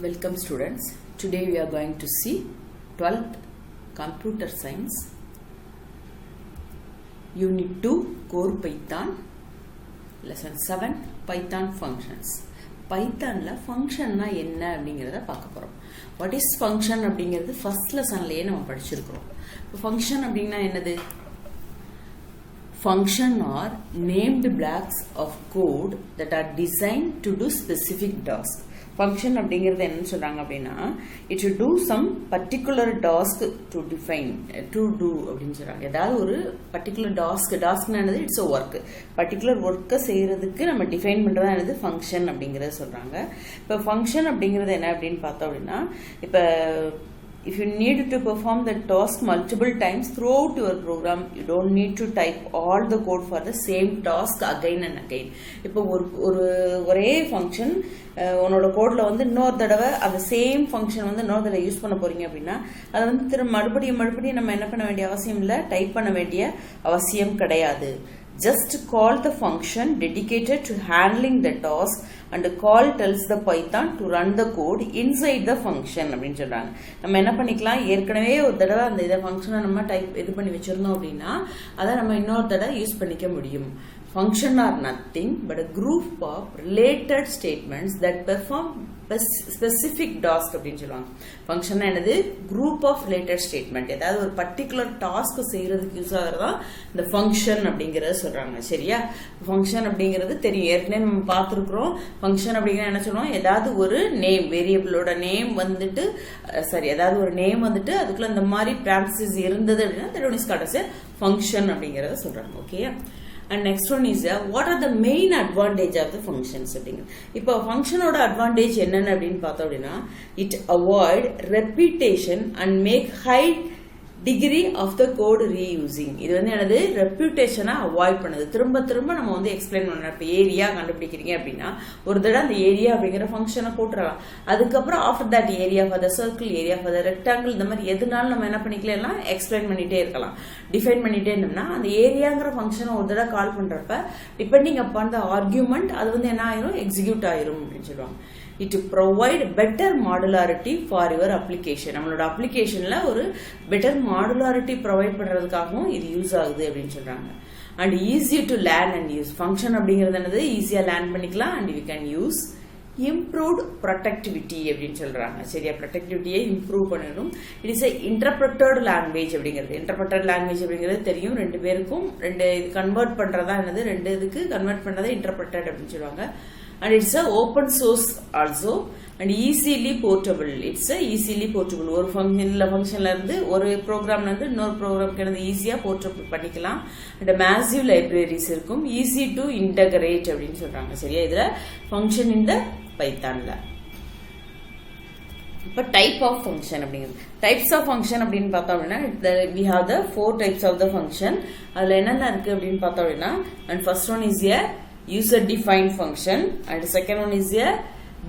Welcome students. Today we are going to see 12th Computer Science Unit 2 Core Python Lesson 7 Python Functions. Pythonல ஃபங்க்ஷன்னா என்ன அப்படிங்கறத பார்க்க போறோம். What is function அப்படிங்கிறது first lessonலயே நம்ம படிச்சிருக்கோம். Function அப்படினா என்னது? Function are named blocks of code that are designed to do specific task. Function அப்படிங்கிறது என்ன சொல்றாங்க அப்படின்னா it should do some particular task to define to do அப்படினு சொல்றாங்க. ஏதாவது ஒரு particular taskனா என்னது? It's a work. particular work செய்யறதுக்கு நம்ம டிஃபைன் பண்றதா என்னது? function அப்படிங்கறத சொல்றாங்க. இப்ப function அப்படிங்கிறது என்ன அப்படினு பார்த்தோம் அப்படின்னா இப்ப if you need to perform the task multiple times throughout your program, you don't need to type all the code for the same task again and again. இப்போ ஒரே ஃபங்க்ஷன் உன்னோட கோட்ல வந்து இன்னொரு தடவை அந்த சேம் ஃபங்க்ஷன் வந்து இன்னொரு தடவை யூஸ் பண்ண போறீங்க அப்படின்னா அதை வந்து திரும்ப மறுபடியும் நம்ம என்ன பண்ண வேண்டிய அவசியம் இல்லை, டைப் பண்ண வேண்டிய அவசியம் கிடையாது. Just call the function dedicated to handling the task and the call tells the Python to run the code inside the function அப்படின்னு சொல்றாங்க. நம்ம என்ன பண்ணிக்கலாம், ஏற்கனவே ஒரு தடவை அந்த இதை ஃபங்க்ஷனை நம்ம இது பண்ணி வச்சிருந்தோம் அப்படின்னா அதை நம்ம இன்னொரு தடவை யூஸ் பண்ணிக்க முடியும். Function are nothing but a group of related statements that perform specific task அப்படின்னு சொல்லுவாங்க. ஃபங்க்ஷன் என்னது? group of related statement. ஏதாவது ஒரு பர்டிகுலர் டாஸ்க் செய்யறதுக்கு யூஸ் ஆகிறதா இந்த ஃபங்க்ஷன் அப்படிங்கறத சொல்றாங்க. சரியா? ஃபங்க்ஷன் அப்படிங்கிறது தெரியும், ஏற்கனவே நம்ம பார்த்துருக்கிறோம். ஃபங்க்ஷன் அப்படிங்கிற என்ன சொல்லுவோம், ஏதாவது ஒரு நேம் வேரியபிளோட நேம் வந்துட்டு ஏதாவது ஒரு நேம் வந்துட்டு அதுக்குள்ள இந்த மாதிரி பிரான்சிஸ் இருந்தது அப்படின்னா that is called as a function அப்படிங்கறத சொல்றாங்க. ஓகேயா? And next one is what are the main advantage of the functions அப்படிங்கிறது. இப்போ ஃபங்க்ஷனோட அட்வான்டேஜ் என்னன்னு அப்படின்னு பார்த்தோம் அப்படின்னா it avoid repetition and make high degree of the code reusing. இது வந்து என்னது? ரெப்யூட்டேஷனை அவாய்ட் பண்ணுது. திரும்ப நம்ம வந்து எக்ஸ்பிளைன் பண்ணணும். இப்போ ஏரியா கண்டுபிடிக்கிறீங்க அப்படின்னா ஒரு தடவை அந்த ஏரியா அப்படிங்கிற ஃபங்க்ஷனை போட்டுறலாம். அதுக்கப்புறம் after that area for the circle, area for the rectangle, இந்த மாதிரி எதுனாலும் நம்ம என்ன பண்ணிக்கலாம், எக்ஸ்பிளைன் பண்ணிட்டே இருக்கலாம், டிஃபைன் பண்ணிட்டே இருந்தோம்னா அந்த ஏரியாங்கிற ஃபங்க்ஷனை ஒரு தடவை கால் பண்றப்ப டிபெண்டிங் அப்பான் த ஆர்கியூமெண்ட் அது வந்து என்ன ஆயிரும், எக்ஸிக்யூட் ஆயிரும் அப்படின்னு சொல்லுவாங்க. It provide better modularity for your application. நம்மளோட அப்ளிகேஷன்ல ஒரு பெட்டர் மாடுலாரிட்டி ப்ரொவைட் பண்றதுக்காகவும் இது யூஸ் ஆகுது அப்படின்னு சொல்றாங்க. And easy to learn and use. Function அப்படிங்கிறது என்னது? ஈஸியா லேர்ன் பண்ணிக்கலாம் and we can use. Improved productivity அப்படின்னு சொல்றாங்க. சரியா? ப்ரொடக்டிவிட்டியை இம்ப்ரூவ் பண்ணணும். இட் இஸ் இன்டர்பிரட்டட் லாங்குவேஜ் அப்படிங்கிறது. இன்டர்பிரட்டட் லாங்குவேஜ் அப்படிங்கிறது தெரியும், ரெண்டு பேருக்கும் ரெண்டு இது கன்வெர்ட் பண்றதா என்னது? ரெண்டு இதுக்கு கன்வெர்ட் பண்றதை இன்டர்பிரட்டட் அப்படின்னு சொல்லுவாங்க. And it's a open source also and easily portable. It's a easily portable. ஒரு ஃபங்க்ஷன்ல இருந்து ஒரு ப்ரோக்ராம்ல இருந்து இன்னொரு ப்ரோக்ராம்க்கு ஈஸியா போர்ட்டபிள் பண்ணிக்கலாம். அண்ட் மேசிவ் லைப்ரரிஸ் இருக்கும். ஈஸி டு இன்டகிரேட் அப்படின்னு சொல்றாங்க. சரியா? இதுல ஃபங்க்ஷன் இந்த பைத்தான்ல. இப்போ டைப் ஆஃப் ஃபங்க்ஷன் அப்படிங்கிறது. டைப்ஸ் ஆஃப் ஃபங்க்ஷன் அப்படின்னு பார்த்தோம் அப்படின்னா we have the 4 types of the function. அதுல என்னென்ன இருக்கு அப்படின்னு பார்த்தோம் அப்படின்னா and first one is a user defined function and second one is a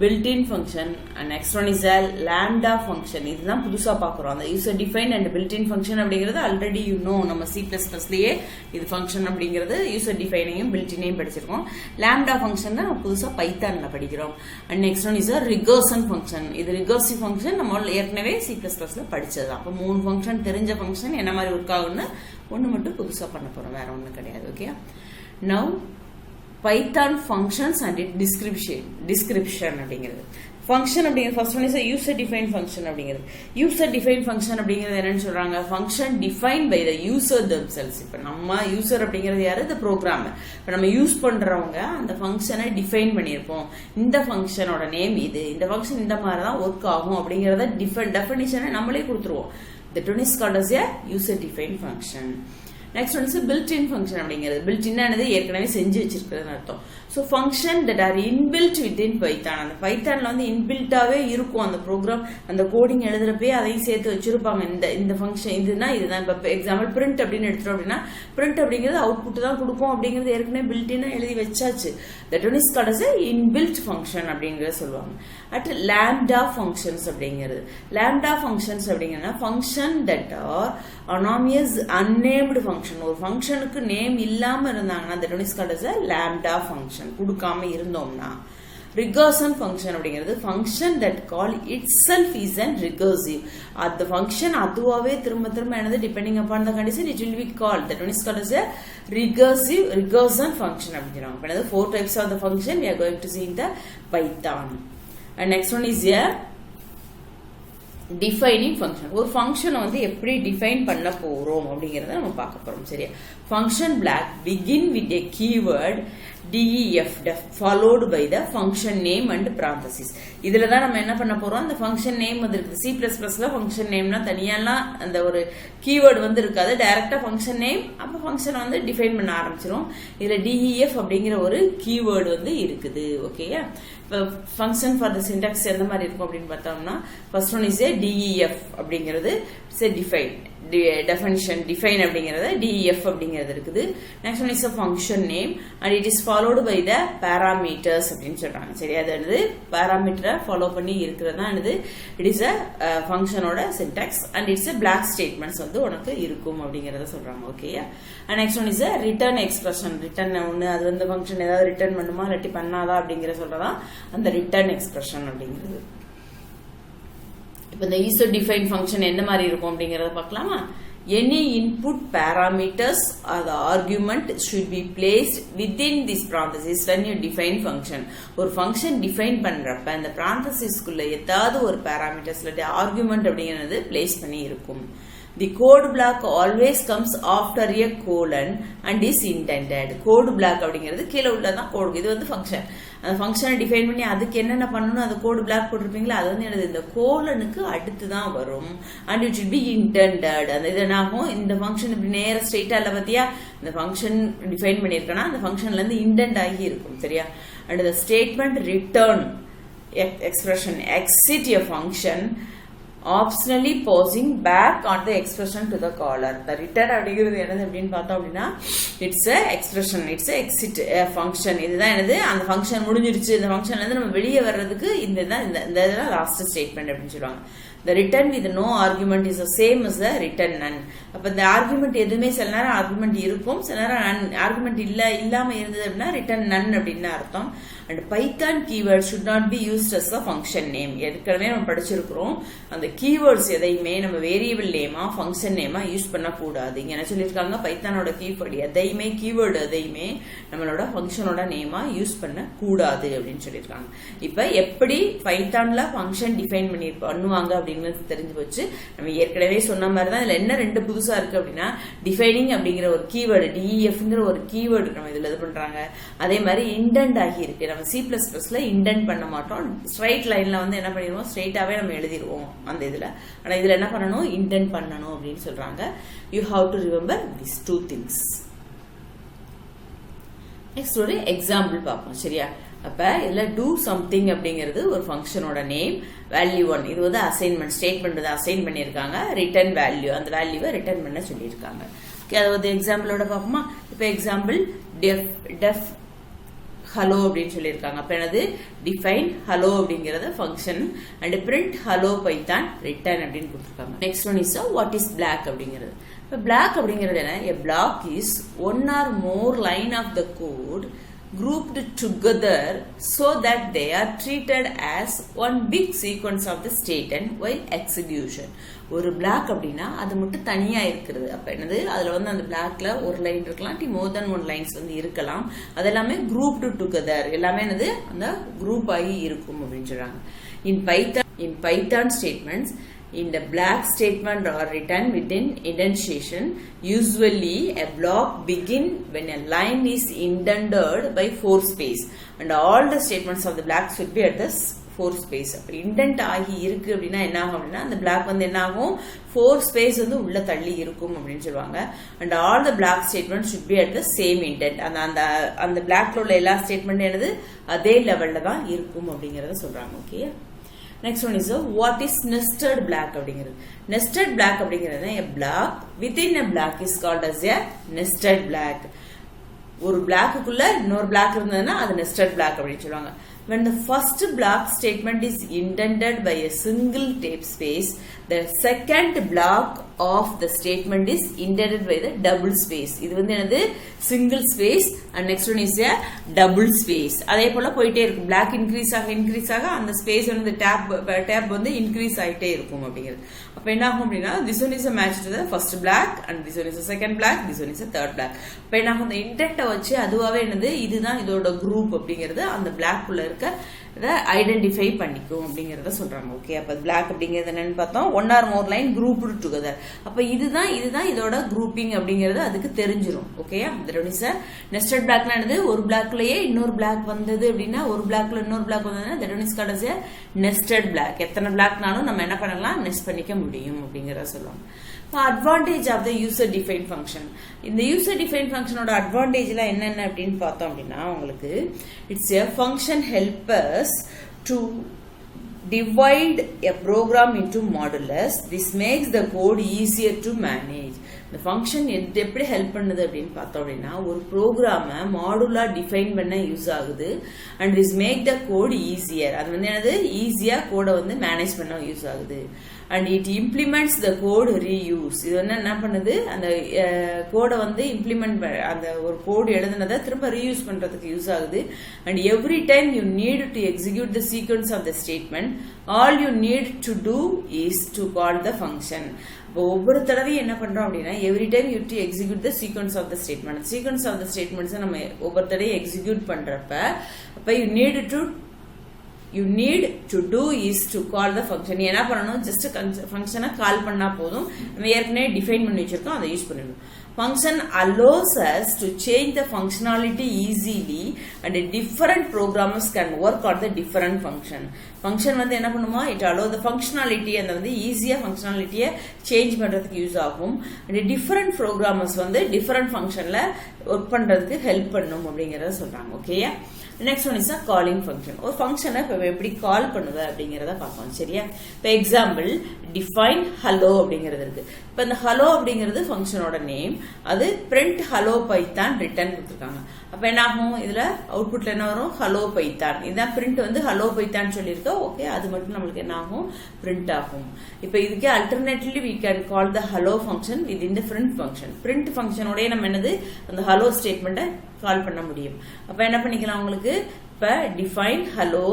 built-in function and next one is a lambda function. இதுதான் புதுசா பார்க்குறோம். அந்த user defined and built-in function அப்படிங்கிறது ஆல்ரெடி நம்ம C++லயே இது ஃபங்க்ஷன் அப்படிங்கிறது user defined-ஐயும் built-in-ஐயும் படிச்சிருக்கோம். lambda function தான் புதுசா பைத்தான்ல படிக்கிறோம். and next one is a recursion function. இது recursive function நம்ம ஏற்கனவே C++ல படிச்சது. அப்ப 3 ஃபங்க்ஷன் தெரிஞ்ச ஃபங்க்ஷன் என்ன மாதிரி ஒர்க் ஆகும்னு ஒன்னு மட்டும் புதுசா பண்ண போறோம், வேற ஒண்ணும் கிடையாது. Okay? now Python functions and its description அப்படிங்கிறது. ஃபங்க்ஷன் அப்படிங்கிறது first one is user define function அப்படிங்கிறது. யூசர் டிஃபைன் ஃபங்க்ஷன் அப்படிங்கிறது என்னன்னு சொல்றாங்க? Function define by the user themselves. இப்போ நம்ம யூசர் அப்படிங்கிறது யாரு? இந்த ப்ரோக்ராம். இப்போ நம்ம யூஸ் பண்றவங்க அந்த ஃபங்க்ஷனை டிஃபைன் பண்ணியிருப்போம். இந்த ஃபங்க்ஷனோட நேம் இது, இந்த ஃபங்க்ஷன் இந்த மாதிரி தான் ஒர்க் ஆகும் அப்படிங்கிறத டெஃபினிஷனை நம்மளே கொடுத்துருவோம். That one is called as a user defined function. Next வந்து built-in function அப்படிங்கிறது. built-in ஆனது ஏற்கனவே செஞ்சு வச்சிருக்கிறதுன்னு அர்த்தம். So function that R inbuilt within Python. அந்த பைத்தான்ல வந்து இன்பில்ட்டாவே இருக்கும் அந்த ப்ரோக்ராம். அந்த கோடிங் எழுதுறப்பே அதையும் சேர்த்து வச்சிருப்பாங்க. இந்த ஃபங்க்ஷன் இதுதான் இப்போ எக்ஸாம்பிள் பிரிண்ட் அப்படின்னு எடுத்துட்டோம் அப்படின்னா பிரிண்ட் அப்படிங்கிறது அவுட்புட் தான் கொடுக்கும் அப்படிங்கிறது ஏற்கனவே பில்ட்-இன்னா எழுதி வச்சாச்சு. That one is called as inbuilt function அப்படிங்கிறத சொல்லுவாங்க. அட் lambda functions அப்படிங்கிறது. lambda functions அப்படிங்கிறதுனா function that are anonymous unnamed function. ஒரு ஃபங்க்ஷனுக்கு நேம் இல்லாம இருந்தாங்கன்னா that one is called as a lambda function. கொடுக்காம இருந்தோம்னா Recursion function அப்படிங்கிறது function that call itself is an recursive. அந்த function அதுவாவே திரும்ப திரும்ப என்னது depending upon the condition it will be called. That one is called as a recursion function அப்படிங்கிறாங்க. அப்ப என்னது 4 types of the function we are going to see in the Python. And next one is a defining function. ஒரு ஃபங்க்ஷனை வந்து எப்படி define பண்ண போறோம் அப்படிங்கறத நம்ம பார்க்க போறோம். சரியா? function block begin with a keyword def followed by the function name and parentheses. இதுல தான் நம்ம என்ன பண்ண போறோம், அந்த ஃபங்க்ஷன் நேம் வந்து இருக்கு. C++ல ஃபங்க்ஷன் நேம்னா தனியாலாம் அந்த ஒரு கீவேர்ட் வந்து இருக்காது, டைரக்டா ஃபங்க்ஷன் நேம், அப்ப ஃபங்க்ஷனை வந்து டிஃபைன் பண்ண ஆரம்பிச்சிரும். இதுல def அப்படிங்கிற ஒரு கீவேர்ட் வந்து இருக்குது. ஓகேயா? இப்போ ஃபங்க்ஷன் ஃபார் த சின்டாக்ஸ் எந்த மாதிரி இருக்கும் அப்படின்னு பார்த்தோம்னா, first one is a def அப்படிங்கிறது define அப்படிங்கிறது def அப்படிங்கிறது இருக்குது. Next one is a function name and it is followed by the parameters அப்படின்னு சொல்றாங்க. சரி, அது பாராமீட்டரை ஃபாலோ பண்ணி இருக்கிறது தான் it is a ஃபங்க்ஷனோட syntax and it's a black statements வந்து உனக்கு இருக்கும் அப்படிங்கறத சொல்றாங்க. ஓகேயா? and next one is a return expression. return ஒன்னு அது வந்து ஃபங்க்ஷன் ஏதாவது ரிட்டர்ன் பண்ணுமா இல்லாட்டி பண்ணாதா அப்படிங்கற சொல்றதா அந்த return expression அப்படிங்கிறது. இப்போ இந்த ISO define function என்ன மாதிரி இருக்கும் அப்படிங்கறத பார்க்கலாமா? Any input parameters or the argument should be placed within this parenthesis when you define function. ஒரு function define பண்றப்ப அந்த parenthesis குள்ள ஏதாவது ஒரு parameters இல்ல argument அப்படிங்கிறது place பண்ணி இருக்கும். The code block always comes after a colon and is indented. Code block அப்படிங்கிறது கீழே உள்ளதான் கோட். இது வந்து ஃபங்க்ஷன். அந்த ஃபங்க்ஷனை டிஃபைன் பண்ணி அதுக்கு என்னென்ன பண்ணணும் அந்த கோட் பிளாக் போட்டிருப்பீங்களா, அது வந்து என்னது இந்த கோலனுக்கு அடுத்து தான் வரும். and it should be indented. அந்த இது என்னாகும், இந்த ஃபங்க்ஷன் இப்படி நேர ஸ்ட்ரெயிட்டா இல்ல பாத்தியா, இந்த ஃபங்க்ஷன் டிஃபைன் பண்ணிருக்கனா அந்த ஃபங்க்ஷன்ல இருந்து இண்டென்ட் ஆகி இருக்கும். சரியா? and the statement return expression exit a function optionally pausing back on the expression to the caller. The return அப்படிங்கிறது என்னது அப்படின்னு பார்த்தோம் அப்படின்னா it's a expression, it's a exit function. இதுதான் என்னது, அந்த ஃபங்க்ஷன் முடிஞ்சிருச்சு, இந்த ஃபங்க்ஷன்ல இருந்து நம்ம வெளியே வர்றதுக்கு இந்த லாஸ்ட் ஸ்டேட்மெண்ட் அப்படின்னு சொல்லுவாங்க. The return with no argument is the same as the return none. அப்ப இந்த ஆர்குமெண்ட் எதுவுமே சில நேரம் ஆர்குமெண்ட் இருக்கும், சில நேரம் ஆர்குமெண்ட் இல்லாம இருந்தது அப்படின்னா return none அப்படின்னு அர்த்தம். and Python keyword should not be used as a function name. ஏற்கனவே நம்ம படிச்சிருக்கிறோம், அந்த கீவேர்ட்ஸ் எதையுமே நம்ம வேரியபிள் நேமா ஃபங்க்ஷன் நேமா யூஸ் பண்ண கூடாது. இங்க என்ன சொல்லிருக்காங்க, பைத்தானோட கீவேர்ட் எதையுமே கீவேர்டு எதையுமே நம்மளோட ஃபங்க்ஷனோட நேமா யூஸ் பண்ண கூடாது அப்படின்னு சொல்லிருக்காங்க. இப்ப எப்படி பைத்தான்ல ஃபங்க்ஷன் டிஃபைன் பண்ணுவாங்க அப்படின்னு தெரிஞ்சு போச்சு. நம்ம ஏற்கனவே சொன்ன மாதிரி தான் இதுல என்ன ரெண்டு புதுசா இருக்கு அப்படின்னா, டிஃபைனிங் அப்படிங்கிற ஒரு கீவேர்டு defங்கிற ஒரு கீவேர்டு நம்ம இதுல இது பண்றாங்க. அதே மாதிரி இண்டென்ட் ஆகி இருக்கு. நம்ம C++ல இண்டென்ட் பண்ண மாட்டோம், ஸ்ட்ரைட் லைன்ல வந்து என்ன பண்ணிடுவோம், ஸ்ட்ரைட்டாவே நம்ம எழுதிடுவோம் அந்த இதுல. ஆனா இதுல என்ன பண்ணணும், இண்டென்ட் பண்ணணும் அப்படின்னு சொல்றாங்க. You have to remember these two things. Next ஒரு எக்ஸாம்பிள் பார்ப்போம். சரியா? அப்ப இதுல do something அப்படிங்கிறது ஒரு ஃபங்க்ஷனோட நேம், வேல்யூ 1. இது வந்து அசைன்மெண்ட் ஸ்டேட்மெண்ட் வந்து அசைன் பண்ணிருக்காங்க, ரிட்டர்ன் வேல்யூ, அந்த வேல்யூவை ரிட்டர்ன் பண்ண சொல்லியிருக்காங்க. ஓகே, அது வந்து எக்ஸாம்பிளோட பார்ப்போமா? இப்ப எக்ஸாம்பிள் def hello அப்படின்னு சொல்லியிருக்காங்க. அப்ப என்னது, டிஃபைன் hello அப்படிங்கறது function and print hello python return அப்படின்னு கொடுத்திருக்காங்க. Next one is what is black அப்படிங்கிறது. இப்ப black அப்படிங்கிறது என்ன, a block is one or more line of the code grouped together so that they are treated as one big sequence of the state and while execution. ஒரு black அப்படின்னா அது மட்டும் தனியா இருக்கிறது. அப்ப என்னது, அதுல வந்து அந்த பிளாக்ல ஒரு லைன் இருக்கலாம், more than one lines வந்து இருக்கலாம். அதெல்லாமே grouped together, எல்லாமே என்னது அந்த குரூப் ஆகி இருக்கும் அப்படின்னு சொல்றாங்க. In Python statements, in the black statement or written within indentation, usually a block begin when a line is indented by 4 space and all the statements of the black should be at the 4 space. அப்படி indent ஆகி இருக்கு அப்படின்னா என்ன ஆகும் அப்படின்னா, அந்த black வந்து என்ன ஆகும், 4 ஸ்பேஸ் வந்து உள்ள தள்ளி இருக்கும் அப்படின்னு சொல்லுவாங்க. and all the black statements should be at the same indent. அந்த பிளாக்ல உள்ள எல்லா ஸ்டேட்மெண்ட் என்னது அதே லெவல்ல தான் இருக்கும் அப்படிங்கறத சொல்றாங்க. Okay, next one is what is nested black அப்படிங்கிறது. nested black அப்படிங்கிறது a block within a block is called as a nested black. ஒரு பிளாக்குள்ள இன்னொரு பிளாக் இருந்ததுன்னா அது nested black அப்படின்னு சொல்லுவாங்க. when the first block statement is indented by a single tape space, the second block of the statement is indented by the double space. இது வந்து என்னது single space and next one is a double space. அதே போல போயிட்டே இருக்கும். black increase ஆக அந்த space வந்து tab வந்து increase ஆயிட்டே இருக்கும் அப்படிங்கிறது. அப்ப என்ன ஆகும் அப்படின்னா this one is a match to the first black and this one is a second black, this one is a third black. அப்ப என்ன ஆகும், இந்த indent வச்சு அதுவாவே என்னது இதுதான் இதோட group அப்படிங்கிறது அந்த black குள்ள இருக்க ஐடென்டிஃபை பண்ணிக்கும் அப்படிங்கறத சொல்றாங்க. ஓகே, அப்ப பிளாக் அப்படிங்கிறது என்னன்னு பார்த்தோம், ஒன் ஆர் மோர் லைன் குரூப்டு டுகெதர். அப்ப இதுதான் இதோட குரூப்பிங் அப்படிங்கிறது அதுக்கு தெரிஞ்சிடும். ஓகேயா, நெஸ்டட் பிளாக்னா என்னது, ஒரு பிளாக்லயே இன்னொரு பிளாக் வந்தது அப்படின்னா, ஒரு பிளாக்ல இன்னொரு பிளாக் வந்ததுன்னா that is called as a nested block. எத்தனை பிளாக்னாலும் நம்ம என்ன பண்ணலாம், நெஸ்ட் பண்ணிக்க முடியும் அப்படிங்கறத சொல்லுவாங்க. Advantage of the user define function. இந்த யூசர் டிஃபைன் ஃபங்க்ஷனோட அட்வான்டேஜ்லாம் என்னென்ன அப்படின்னு பார்த்தோம் அப்படின்னா, உங்களுக்கு it's a function helpers to divide a program into modulus. This makes the code easier to manage. இந்த ஃபங்க்ஷன் எப்படி ஹெல்ப் பண்ணுது அப்படின்னு பார்த்தோம் அப்படின்னா, ஒரு ப்ரோக்ராமை மாடுலா டிஃபைன் பண்ண யூஸ் ஆகுது and this make the code easier. அது வந்து என்னது, ஈஸியா கோடை வந்து மேனேஜ் பண்ண யூஸ் ஆகுது. And it implements the code reuse. இது வந்து என்ன பண்ணுது, அந்த கோடை வந்து இம்ப்ளிமெண்ட் அந்த ஒரு கோடு எழுதுனதை திரும்ப ரீயூஸ் பண்றதுக்கு யூஸ் ஆகுது. And every time you need to execute the sequence of the statement, all you need to do is to call the function. ஒவ்வொரு தடவையும் என்ன பண்றோம் அப்படின்னா, every time you to execute the sequence of the statement. Sequence of the statements நம்ம ஒவ்வொரு தடவையும் execute பண்றப்ப அப்ப you need to do is to call the function. என்ன பண்ணணும், ஜஸ்ட் ஃபங்க்ஷனை கால் பண்ணா போதும். நம்ம ஏற்கனவே டிஃபைன் பண்ணி வச்சிருக்கோம், அதை யூஸ் பண்ணிடணும். Function allows us to change the functionality easily and different programmers can work on the different function. Function வந்து என்ன பண்ணுமா, it allow the functionality and வந்து ஈஸியா functionalityயை சேஞ்ச் பண்றதுக்கு யூஸ் ஆகும். and different programmers வந்து different functionல ஒர்க் பண்றதுக்கு ஹெல்ப் பண்ணும் அப்படிங்கறத சொல்றாங்க. ஓகேயா, next one is a calling function. ஒரு ஃபங்க்ஷனை இப்போ எப்படி கால் பண்ணுவ அப்படிங்கிறத பார்ப்போம். சரியா, இப்போ எக்ஸாம்பிள் டிஃபைன் ஹலோ அப்படிங்கிறது இருக்கு. இப்போ இந்த ஹலோ அப்படிங்கிறது ஃபங்க்ஷனோட நேம். அது பிரிண்ட் ஹலோ பைத்தான் ரிட்டர்ன் கொடுத்துருக்காங்க. அப்போ என்ன ஆகும், இதுல அவுட்புட்ல என்ன வரும், ஹலோ பைத்தான். இதுதான் பிரிண்ட் வந்து ஹலோ பைத்தான் சொல்லியிருக்கோம். ஓகே, அது மட்டும் நம்மளுக்கு என்ன ஆகும், பிரிண்ட் ஆகும். இப்போ இதுக்கு அல்டர்னேட்டிவ்லி we can call the hello function within the print function. print functionோடய நம்ம என்னது, அந்த ஹலோ ஸ்டேட்மெண்ட்டை கால் பண்ண முடியும். அப்ப என்ன பண்ணிக்கலாம், உங்களுக்கு இப்ப define hello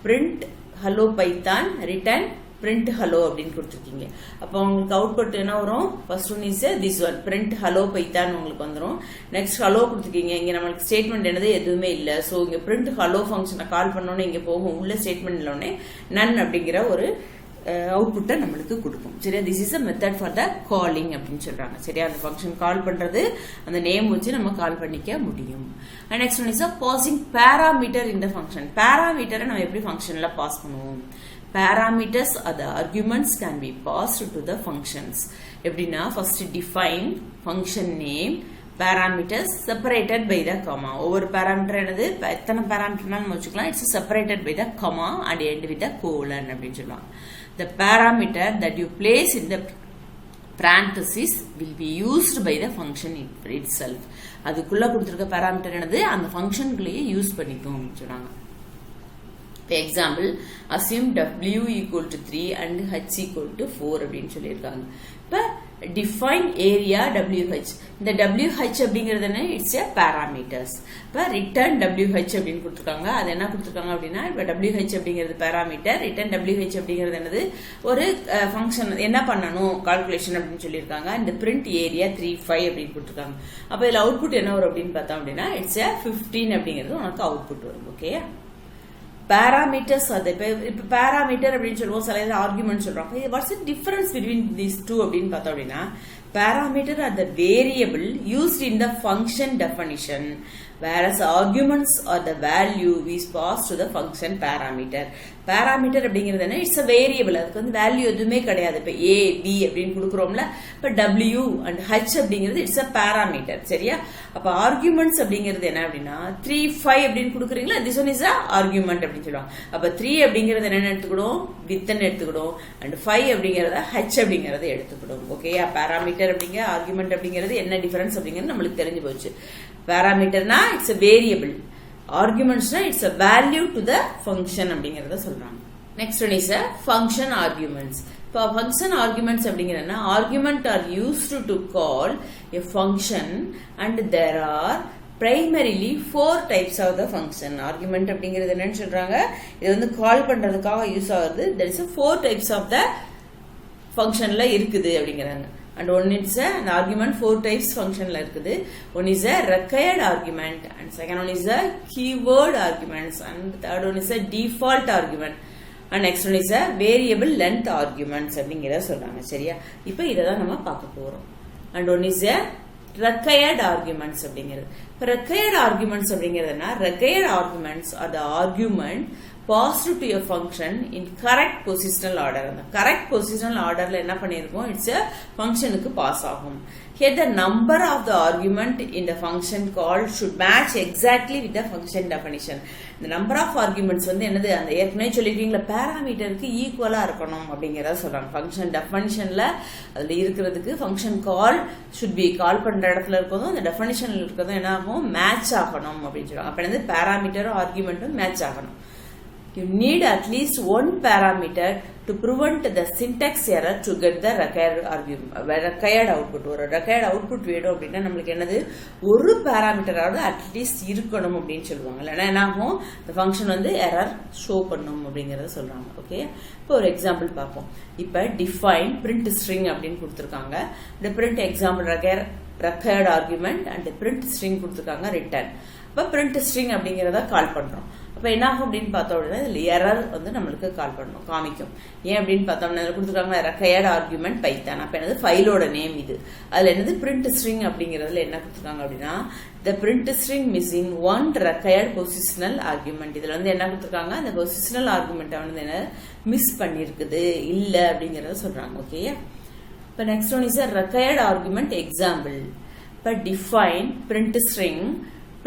print hello Python return print hello அப்படின்னு கொடுத்துருக்கீங்க. அப்போ உங்களுக்கு அவுட்புட் என்ன வரும், first one is this one print hello Python உங்களுக்கு வந்துடும். நெக்ஸ்ட் ஹலோ கொடுத்துருக்கீங்க, இங்க நம்மளுக்கு ஸ்டேட்மெண்ட் என்னது எதுவுமே இல்லை. ஸோ இங்க print hello ஃபங்க்ஷனை கால் பண்ணோன்னே இங்க போகும், உள்ள ஸ்டேட்மெண்ட் இல்லோடனே நன் அப்படிங்கிற ஒரு அவுட்புட்டை நம்மளுக்கு கொடுக்கும். சரியா, this is a method for the calling அப்படின்னு சொல்றாங்க. சரியா, அந்த ஃபங்க்ஷன் கால் பண்றது அந்த நேம் வச்சு நம்ம கால் பண்ணிக்க முடியும். And next one is a passing parameter in the function. பேராமீட்டரை நம்ம எப்படி ஃபங்க்ஷன்ல பாஸ் பண்ணுவோம், parameters or the arguments can be passed to the functions. எப்படின்னா first define function name, parameters separated by the comma. ஒவ்வொரு parameter என்னது, எத்தனை parameterனாலும் வச்சுக்கலாம், it's separated by the comma and end with the colon அப்படின்னு சொல்லுவாங்க. The parameter that you place in the parenthesis will be used by the function itself. அதுக்குள்ள கொடுத்திருக்க parameter என்னது, அந்த ஃபங்க்ஷனுக்குள்ளேயே யூஸ் பண்ணிக்கும் அப்படின்னு சொல்றாங்க. For example, assume W equal to 3 and H equal to 4 அப்படின்னு சொல்லியிருக்காங்க. இப்போ define area WH. இந்த WH அப்படிங்கிறது என்ன, இட்ஸ் a parameters. இப்போ return WH அப்படின்னு கொடுத்துருக்காங்க. அது என்ன கொடுத்துருக்காங்க அப்படின்னா, இப்போ WH அப்படிங்கிறது parameter, return WH அப்படிங்கிறது என்னது, ஒரு ஃபங்க்ஷன் என்ன பண்ணணும் கால்குலேஷன் அப்படின்னு சொல்லியிருக்காங்க. இந்த print area 3, 5 அப்படின்னு கொடுத்துருக்காங்க. அப்போ இதில் அவுட்புட் என்ன வரும் அப்படின்னு பார்த்தோம் அப்படின்னா, இட்ஸ் a 15 அப்படிங்கிறது உனக்கு அவுட்புட் வரும். Okay, parameters are the parameter அப்படின்னு சொல்லுவோம், சில ஆர்குமெண்ட் சொல்றோம். What's the difference between these two அப்படின்னு பார்த்தோம் அப்படின்னா, parameter are the variable used in the function definition, whereas arguments are the value we pass to the function parameter. parameter அப்படிங்கிறது என்ன, it's a variable, அதுக்கு வந்து value எதுவுமே கிடையாது. இப்போ a b அப்படின்னு கொடுக்குறோம்ல, இப்போ w and h அப்படிங்கிறது இட்ஸ் a parameter. சரியா, அப்போ arguments அப்படிங்கிறது என்ன அப்படின்னா 3, 5 அப்படின்னு கொடுக்குறீங்களா, this one is a argument அப்படின்னு சொல்லுவாங்க. அப்போ 3 அப்படிங்கிறது என்னன்னு எடுத்துக்கிடும், வித்ன்னு எடுத்துக்கிடும், அண்ட் 5 அப்படிங்கிறத h அப்படிங்கிறத எடுத்துக்கிடும். ஓகேயா, parameter அப்படிங்கிற ஆர்குமெண்ட் அப்படிங்கிறது என்ன டிஃபரன்ஸ் அப்படிங்கிறது நம்மளுக்கு தெரிஞ்சு போச்சு. parameterனா இட்ஸ் a variable, argumentsனா it's a value to the function அப்படிங்கறத சொல்றாங்க. Next one is a function arguments. இப்போ ஃபங்க்ஷன் ஆர்குமெண்ட்ஸ் அப்படிங்கிறதுனா argument are used to call a function and there are primarily 4 types of the function. Argument அப்படிங்கிறது என்னன்னு சொல்றாங்க, இது வந்து கால் பண்றதுக்காக யூஸ் ஆகுது. there is 4 types of the functionல இருக்குது அப்படிங்கிறாங்க. and one is an argument 4 types functionல இருக்குது. one is a required argument and second one is a keyword arguments and third one is a default argument and next one is a variable length arguments அப்படிங்கறத சொல்றாங்க. சரியா, இப்போ இத தான் நம்ம பார்க்க போறோம். and one is a required arguments அப்படிங்கிறது. required arguments அப்படிங்கிறதுனா required arguments are the argument passed to a function in correct positional order. அந்த correct positional orderல என்ன பண்ணிருக்கோம், it's a functionக்கு pass ஆகும். Here the number of the argument in the function called should match exactly with the function definition. The number of arguments வந்து என்னது, அந்த ஏற்கனவே சொல்லிருக்கீங்களா பாராமீட்டருக்கு ஈக்குவலா இருக்கணும் அப்படிங்கறத சொல்றாங்க. ஃபங்க்ஷன் டெஃபினிஷன்ல அதுல இருக்கிறதுக்கு ஃபங்க்ஷன் கால் should be கால் பண்ற இடத்துல இருக்கதும் அந்த டெஃபினிஷன்ல இருக்கதும் என்ன ஆகும், மேட்ச் ஆகணும் அப்படின்னு சொல்றாங்க. அப்ப என்னது, பாராமீட்டரும் ஆர்குமெண்ட்டும் மேட்ச் ஆகணும். You need at least one parameter to prevent the syntax error to get the required output. ஒரு required output வேணும் அப்படின்னா நம்மளுக்கு என்னது, ஒரு பாராமீட்டராவது அட்லீஸ்ட் இருக்கணும் அப்படின்னு சொல்லுவாங்க. இல்லைன்னா என்ன ஆகும், இந்த ஃபங்க்ஷன் வந்து எரர் ஷோ பண்ணும் அப்படிங்கறத சொல்றாங்க. ஓகே, இப்போ ஒரு எக்ஸாம்பிள் பார்ப்போம். இப்போ டிஃபைன் பிரிண்ட் ஸ்ட்ரிங் அப்படின்னு கொடுத்துருக்காங்க. இந்த print example required argument and print string கொடுத்துருக்காங்க ரிட்டர்ன். இப்போ பிரிண்ட் ஸ்ட்ரிங் அப்படிங்கறத கால் பண்றோம். அப்ப என்ன ஆகும் அப்படின்னு பார்த்தோம் அப்படின்னா இதுல எரர் வந்து நம்மளுக்கு கால் பண்ணணும், காமிக்கும். ஏன் அப்படின்னு பார்த்தோம்னா கொடுத்துருக்காங்க required argument பைத்தான். அப்ப என்னது, ஃபைலோட நேம் இது. அதுல என்னது, பிரிண்ட் ஸ்ட்ரிங் அப்படிங்கறதுல என்ன கொடுத்துருக்காங்க அப்படின்னா the print string missing one required positional argument. இதுல வந்து என்ன கொடுத்துருக்காங்க, அந்த positional argument வந்து என்ன மிஸ் பண்ணிருக்குது இல்ல அப்படிங்கறத சொல்றாங்க. ஓகே, இப்ப next one is a required argument example. இப்ப define print string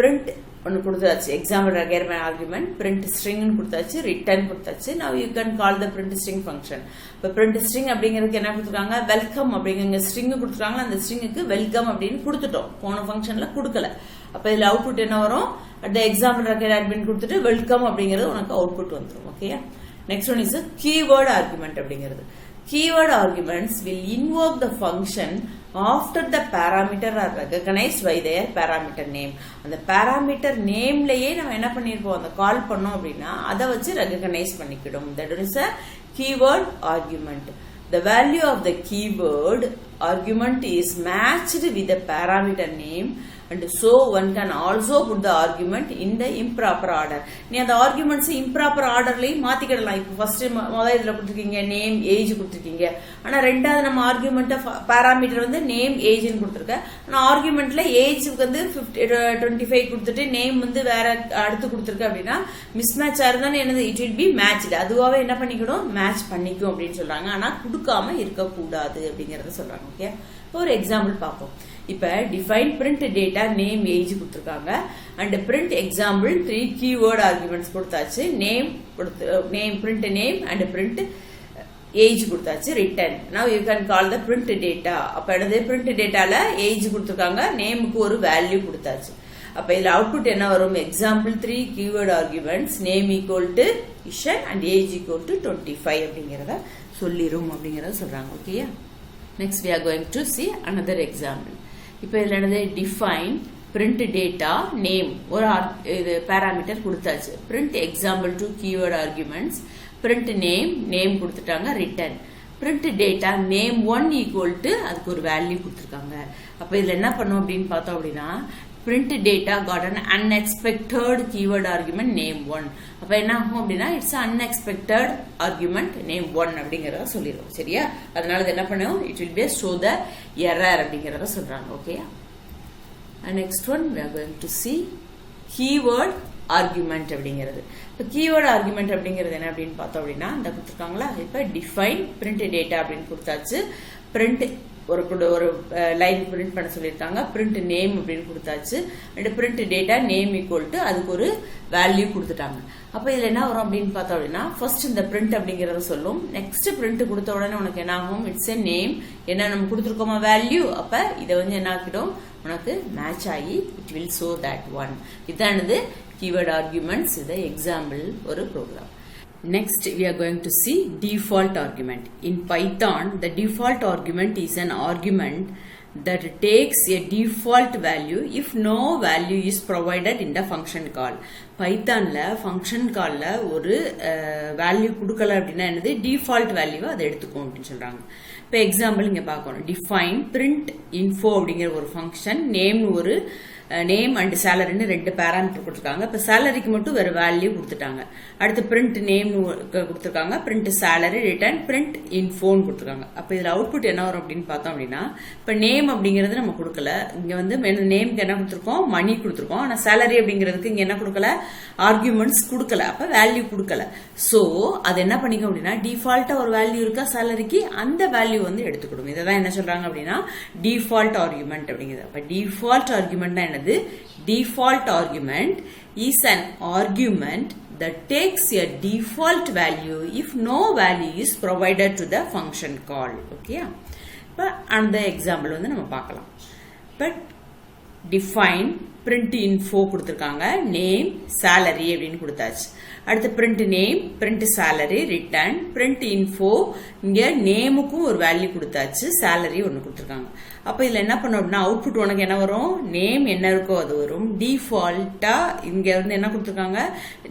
print ஒன்னு கொடுத்தாச்சு, example required argument print string கொடுத்தாச்சு, ரிட்டர்ன் கொடுத்தாச்சு. now you can call the print string function. இப்ப print string அப்படிங்கிறதுக்கு என்ன கொடுத்துருக்காங்க, வெல்கம் அப்படிங்கிற ஸ்ட்ரிங் கொடுத்துருக்காங்க. அந்த ஸ்ட்ரிங்குக்கு வெல்கம் அப்படின்னு கொடுத்துட்டோம், போன ஃபங்க்ஷன்ல கொடுக்கல. அப்ப இதுல அவுட்புட் என்ன வரும், அந்த எக்ஸாம்பிள் required argument கொடுத்துட்டு வெல்கம் அப்படிங்கிறது உனக்கு அவுட்புட் வந்துடும். Okay, next one is keyword argument அப்படிங்கிறது. Keyword arguments will invoke the function after the parameter are recognized by their parameter name. அந்த parameter nameலயே நம்ம என்ன பண்ணிருப்போம், அந்த கால் பண்ணோம் அப்படின்னா அதை வச்சு recognize பண்ணிக்கிடும். That is a keyword argument. The value of the keyword argument is matched with the parameter name and so one can also put the argument in the improper order. நீ அந்த ஆர்குமெண்ட்ஸ் இம்ப்ராப்பர் ஆர்டர்லயும் மாத்திக்கிடலாம். இப்போ first முதல்ல இதுல கொடுத்துருக்கீங்க name age கொடுத்துருக்கீங்க, ஆனா ரெண்டாவது நம்ம ஆர்குமெண்ட் பாராமீட்டர் வந்து நேம் ஏஜ்னு கொடுத்துருக்க. ஆனா ஆர்குமெண்ட்ல ஏஜ்க்கு வந்து 25 கொடுத்துட்டு நேம் வந்து வேற அடுத்து கொடுத்துருக்கு அப்படின்னா மிஸ் மேட்ச் ஆயிருந்தானே என்னது, இட் வில் பி மேட்ச்டு. அதுவாவே என்ன பண்ணிக்கணும், மேட்ச் பண்ணிக்கும் அப்படின்னு சொல்றாங்க. ஆனா கொடுக்காம இருக்கக்கூடாது அப்படிங்கறத சொல்றாங்க. ஓகே, ஒரு எக்ஸாம்பிள் பார்ப்போம். இப்ப define print data name age கொடுத்துருக்காங்க and print example 3 keyword arguments கொடுத்தாச்சு. Name print name and print age கொடுத்தாச்சு, return. Now you can call the print data. அப்ப என்னது, பிரிண்ட் டேட்டால ஏஜ் கொடுத்துருக்காங்க, நேமுக்கு ஒரு வேல்யூ கொடுத்தாச்சு. அப்ப இதுல அவுட்புட் என்ன வரும், example 3 keyword arguments name equal to Ishan and age equal to 25 அப்படிங்கறத சொல்லிரும் அப்படிங்கறத சொல்றாங்க. Okay, next we are going to see another example. இப்போ இதுல என்னது, டிஃபைன் பிரிண்ட் டேட்டா நேம் ஒரு பாராமீட்டர் கொடுத்தாச்சு. Print example 2 keyword arguments print name கொடுத்துட்டாங்க, return. Print data name 1 equal to அதுக்கு ஒரு வேல்யூ கொடுத்துருக்காங்க. அப்ப இதுல என்ன பண்ணும் அப்படின்னு பார்த்தோம் அப்படின்னா print data got an unexpected keyword argument name 1. அப்ப என்ன ஆகும் அப்படின்னா இட்ஸ் unexpected argument name 1 அப்படிங்கறத சொல்லிரும். சரியா, அதனால இது என்ன பண்ணும், it will be show the error அப்படிங்கறத சொல்றாங்க. Okay, next one we are going to see keyword argument அப்படிங்கிறது. இப்போ keyword argument அப்படிங்கிறது என்ன அப்படின்னு பார்த்தோம் அப்படின்னா இந்த கொடுத்துருக்காங்களா, இப்போ define print data அப்படின்னு கொடுத்தாச்சு. print ஒரு லைன் பிரிண்ட் பண்ண சொல்லியிருக்காங்க, பிரிண்ட் நேம் அப்படின்னு கொடுத்தாச்சு. And print data name equal to அதுக்கு ஒரு வேல்யூ கொடுத்துட்டாங்க. அப்ப இதுல என்ன வரும் அப்படின்னு பார்த்தோம் அப்படின்னா ஃபர்ஸ்ட் இந்த பிரிண்ட் அப்படிங்கறத சொல்லும். நெக்ஸ்ட் பிரிண்ட் கொடுத்த உடனே உனக்கு என்ன ஆகும், இட்ஸ் எ நேம், என்ன நம்ம கொடுத்துருக்கோமா வேல்யூ. அப்ப இதை வந்து என்ன ஆக்கிடும், உனக்கு மேட்ச் ஆகி it will show that one. இதானது கீவேர்ட் ஆர்குமெண்ட்ஸ். இது எக்ஸாம்பிள் ஒரு program. Next, we are going to see default argument. In Python, the default argument is an argument that takes a default value if no value is provided in the function call. Pythonல function callல ஒரு value கொடுக்கல அப்படின்னா என்னது default value அதை எடுத்துக்கும் அப்படின்னு சொல்றாங்க. இப்போ example இங்க பார்க்கணும். define print info அப்படிங்கிற ஒரு ஃபங்க்ஷன் நேம் ஒரு நேம் அண்ட் சேலரின்னு ரெண்டு பேராமீட்டர் கொடுத்துருக்காங்க. இப்போ சேலரிக்கு மட்டும் வேறு வேல்யூ கொடுத்துட்டாங்க. அடுத்து பிரிண்ட் நேம் கொடுத்துருக்காங்க, பிரிண்ட் சேலரி, ரிட்டர்ன் பிரிண்ட் இன்ஃபோன் கொடுத்துருக்காங்க. அப்போ இதில் அவுட்புட் என்ன வரும் அப்படின்னு பார்த்தோம் அப்படின்னா, இப்போ நேம் அப்படிங்கிறது நம்ம கொடுக்கல. இங்கே வந்து நேமுக்கு என்ன கொடுத்துருக்கோம், மணி கொடுத்துருக்கோம். ஆனால் சேலரி அப்படிங்கிறதுக்கு இங்கே என்ன கொடுக்கல, ஆர்குமெண்ட்ஸ் கொடுக்கல. அப்போ வேல்யூ கொடுக்கல. ஸோ அது என்ன பண்ணிக்கும் அப்படின்னா, டிஃபால்ட்டாக ஒரு வேல்யூ இருக்கா சேலரிக்கு, அந்த வேல்யூ வந்து எடுத்துக்கணும். இதை தான் என்ன சொல்றாங்க அப்படின்னா டிஃபால்ட் ஆர்குமெண்ட் அப்படிங்கிறது. அப்போ டிஃபால்ட் ஆர்குமெண்ட்னா என்ன? Default argument is an argument that takes a default value if no value is provided to the function call. Okay, but another example வந்து நம்ம பார்க்கலாம். But define print info கொடுத்திருக்காங்க, name salary அப்படின்னு கொடுத்தாச்சு. அடுத்து print name, print salary, return, print info. இங்க நேமுக்கும் ஒரு value கொடுத்தாச்சு, salary ஒன்று கொடுத்திருக்காங்க. அப்போ இதில் என்ன பண்ணோம் அப்படின்னா, அவுட்புட் உனக்கு என்ன வரும், நேம் என்ன இருக்கோ அது வரும். டிஃபால்ட்டா இங்கே வந்து என்ன கொடுத்துருக்காங்க,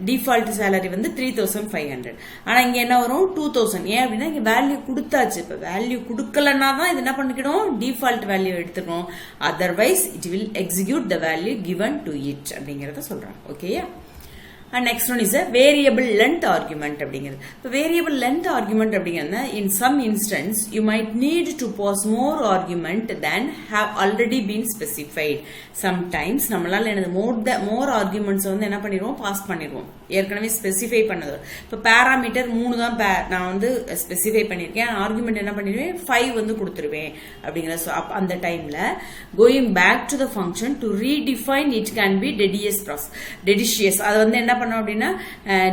டிஃபால்ட் சேலரி வந்து 3500. ஆனால் இங்கே என்ன வரும் 2000. ஏன் அப்படின்னா இங்கே வேல்யூ கொடுத்தாச்சு. இப்போ வேல்யூ கொடுக்கலன்னா தான் இது என்ன பண்ணிக்கணும், டிஃபால்ட் வேல்யூ எடுத்துக்கணும். Otherwise it will execute the value given to it அப்படிங்கிறத சொல்றாங்க. ஓகேயா? And next one is a variable length argument அப்படிங்கிறது. இப்போ variable length argument அப்படிங்கிறது, in some instance you might need to pass more argument than have already been specified. Sometimes நம்மளால என்னது more arguments வந்து என்ன பண்ணிடுவோம், பாஸ் பண்ணிடுவோம், ஏற்கனவே ஸ்பெசிஃபை பண்ணது. இப்போ பேராமீட்டர் 3 தான் நான் வந்து ஸ்பெசிஃபை பண்ணியிருக்கேன், ஆர்குமெண்ட் என்ன பண்ணிடுவேன் 5 வந்து கொடுத்துருவேன் அப்படிங்கிற. ஸோ அந்த டைம்ல going back to the function to redefine it can be tedious. அது வந்து என்ன பண்ணோம் அப்படின்னா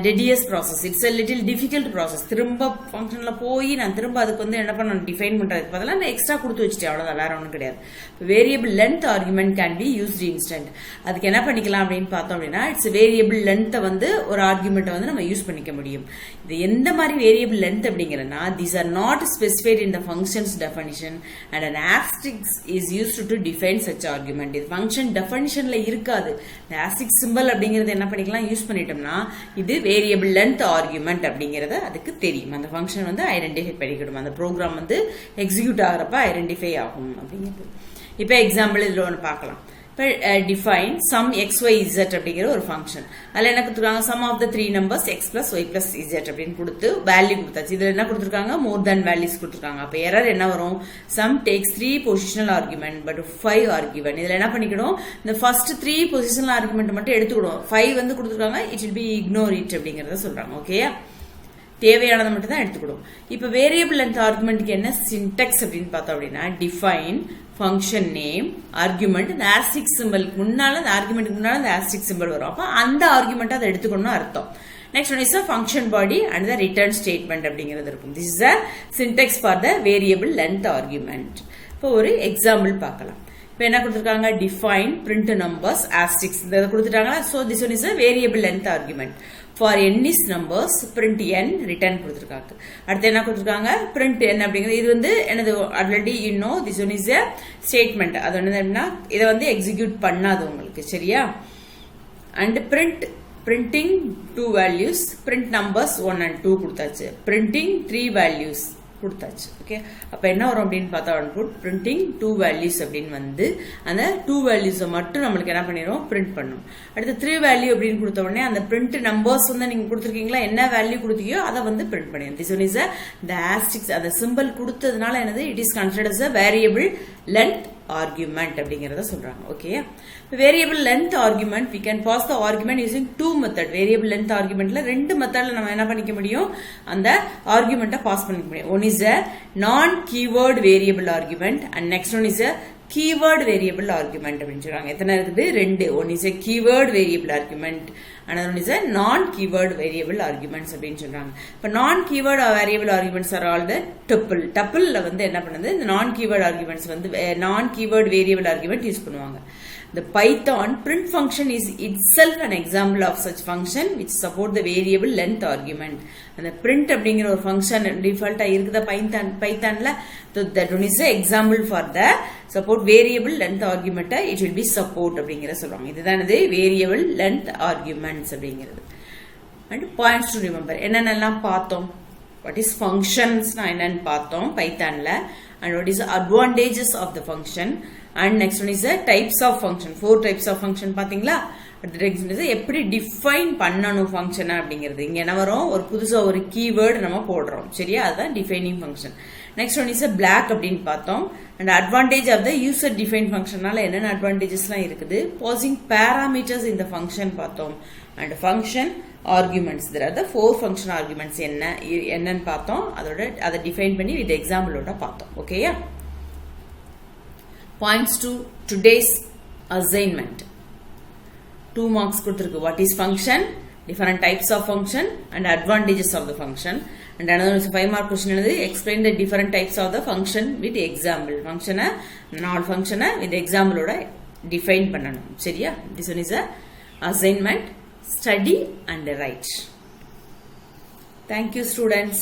tedious process. It's a little difficult process. திரும்ப ஃபங்க்ஷன்ல போய் நான் திரும்ப அதுக்கு வந்து என்ன பண்ணணும், டிஃபைன் பண்றதுக்கு பதிலாக நான் எக்ஸ்ட்ரா கொடுத்து வச்சுட்டேன், அவ்வளவுதான், வேற ஒன்றும் கிடையாது. Variable length argument can be used instant. அதுக்கு என்ன பண்ணிக்கலாம் அப்படின்னு பார்த்தோம் அப்படின்னா, இட்ஸ் வேரியபிள் லென்த்தை வந்து ஒரு ஆர்குமெண்ட்டை வந்து நம்ம யூஸ் பண்ணிக்க முடியும். இது எந்த மாதிரி வேரியபிள் லென்த் அப்படிங்கிறதுனா, these are not specified in the function's definition and an asterisk is used to define such argument. இது ஃபங்க்ஷன் டெஃபனிஷன்ல இருக்காது. இந்த asterisk சிம்பல் அப்படிங்கறது என்ன பண்ணிக்கலாம், யூஸ் பண்ணிட்டோம்னா இது வேரியபிள் லென்த் ஆர்குமெண்ட் அப்படிங்கறது அதுக்கு தெரியும். அந்த ஃபங்க்ஷன் வந்து ஐடென்டிஃபை பண்ணிக்கணும், அந்த ப்ரோக்ராம் வந்து எக்ஸிக்யூட் ஆகிறப்ப ஐடென்டிஃபை ஆகும் அப்படிங்கிறது. இப்போ எக்ஸாம்பிள் இதில் ஒன்று பார்க்கலாம். இப்போ டிஃபைன் சம் xyz அப்படிங்கிற ஒரு ஃபங்க்ஷன். அதில் என்ன கொடுத்துருக்காங்க, sum of the 3 numbers x plus y plus z அப்படின்னு கொடுத்து வேல்யூ கொடுத்தாச்சு. இதில் என்ன கொடுத்துருக்காங்க, மோர் தேன் வேல்யூஸ் கொடுத்துருக்காங்க. அப்போ எரர் என்ன வரும், sum takes 3 positional argument but 5 are given. இதில் என்ன பண்ணிக்கணும், இந்த ஃபர்ஸ்ட் 3 பொசிஷனல் ஆர்குமெண்ட் மட்டும் எடுத்துக்கணும். 5 வந்து கொடுத்துருக்காங்க, it will be ignore it அப்படிங்கிறத சொல்றாங்க. ஓகேயா? தேவையானதை மட்டும் தான் எடுத்துக்கணும். இப்போ வேரியபிள் லென்த் ஆர்குமெண்ட்டுக்கு என்ன சின்டெக்ஸ் அப்படின்னு பார்த்தோம் அப்படின்னா, டிஃபைன் ஃபங்க்ஷன் நேம் ஆர்குமெண்ட், இந்த asterisk சிம்பலுக்கு முன்னால அந்த ஆர்குமெண்ட்டுக்கு முன்னால அந்த asterisk சிம்பல் வரும். அப்போ அந்த ஆர்குமெண்ட் அதை எடுத்துக்கணும்னு அர்த்தம். Next one is function body and the return statement அப்படிங்கிறது இருக்கும். This is a Sintex for the variable length argument. இப்போ ஒரு எக்ஸாம்பிள் பார்க்கலாம். இப்போ என்ன கொடுத்துருக்காங்க, டிஃபைன் பிரிண்ட் நம்பர்ஸ் asterisk இதை கொடுத்துட்டாங்களா. So this one is a variable length argument. For n is numbers print n return கொடுத்துருக்காங்க. அடுத்து என்ன கொடுத்துருக்காங்க, print n அப்படிங்கிறது இது வந்து என்னது, already you know this one is a statement. அது வந்து என்ன, இதை வந்து எக்ஸிக்யூட் பண்ணாது உங்களுக்கு, சரியா? And printing 2 values, print numbers 1 and 2 கொடுத்தாச்சு, printing 3 values கொடுத்தாச்சு. ஓகே, அப்போ என்ன வரும் அப்படின்னு பார்த்தா அவுட்புட் பிரிண்டிங் 2 வேல்யூஸ் அப்படின்னு வந்து அந்த 2 வேல்யூஸை மட்டும் நம்மளுக்கு என்ன பண்ணிடும், பிரிண்ட் பண்ணும். அடுத்து 3 வேல்யூ அப்படின்னு கொடுத்த உடனே அந்த பிரிண்ட் நம்பர்ஸ் வந்து நீங்க கொடுத்துருக்கீங்களா, என்ன வேல்யூ கொடுத்தீங்கோ அதை வந்து பிரிண்ட் பண்ணிடும். This one is the asterisk, அந்த சிம்பிள் கொடுத்ததுனால என்னது, it is considered as a variable length argument அப்படிங்கறத சொல்றாங்க. Okay, variable length argument we can pass the argument using 2 method. Variable length ஆர்குமெண்ட்ல 2 மெத்தட்ல நம்ம என்ன பண்ணிக்க முடியும், அந்த ஆர்குமெண்ட்டை பாஸ் பண்ணிக்க முடியும். One is a non keyword variable argument and next one is a keyword variable argument அப்படின்னு சொல்றாங்க. எத்தனை இருக்குது, 2. One is a keyword variable argument, another one is a non keyword variable arguments அப்படின்னு சொல்றாங்க. இப்ப non keyword variable arguments are all the tuple ல வந்து என்ன பண்ணுது, இந்த non keyword arguments வந்து non keyword variable argument use பண்ணுவாங்க. The Python print function is itself an example of such function which support the variable length argument. And the print அப்படிங்கிற ஒரு function default இருக்குதா Pythonல, so that one is an example for the support variable length argument. It will be support அப்படிங்கிற சொல்லுவாங்க. இதுதான் இது variable length arguments அப்படிங்கிறது. And points to remember. என்னென்னலாம் பார்த்தோம்? What is functions na என்னன்னு பார்த்தோம் Pythonல, and what is the advantages of the function, and next one is the types of function. 4 types of function பாத்தீங்களா? அடுத்த next is எப்படி define பண்ணனும் function அப்படிங்கிறது. இங்க என்ன வரும்? ஒரு புதுசா ஒரு keyword நம்ம போடுறோம். சரியா? அதுதான் defining function. Next one is a black அப்படினு பார்த்தோம். And advantage of the user defined functionனால என்னென்ன advantagesலாம் இருக்குது? Passing parameters in the function பார்த்தோம். And function arguments, there are the 4 function arguments என்னன்னு பார்த்தோம். அதை define பண்ணி with example ஓட பார்த்தோம். ஓகேயா? Points to today's assignment. 2 marks கொடுத்திருக்கு. What is function? Different types of function and advantages of the function. And another 5 mark question என்னது? Explain the different types of the function with example. Function not function with example ஓட define பண்ணனும். சரியா? This one is a assignment. Study and write. Thank you, students.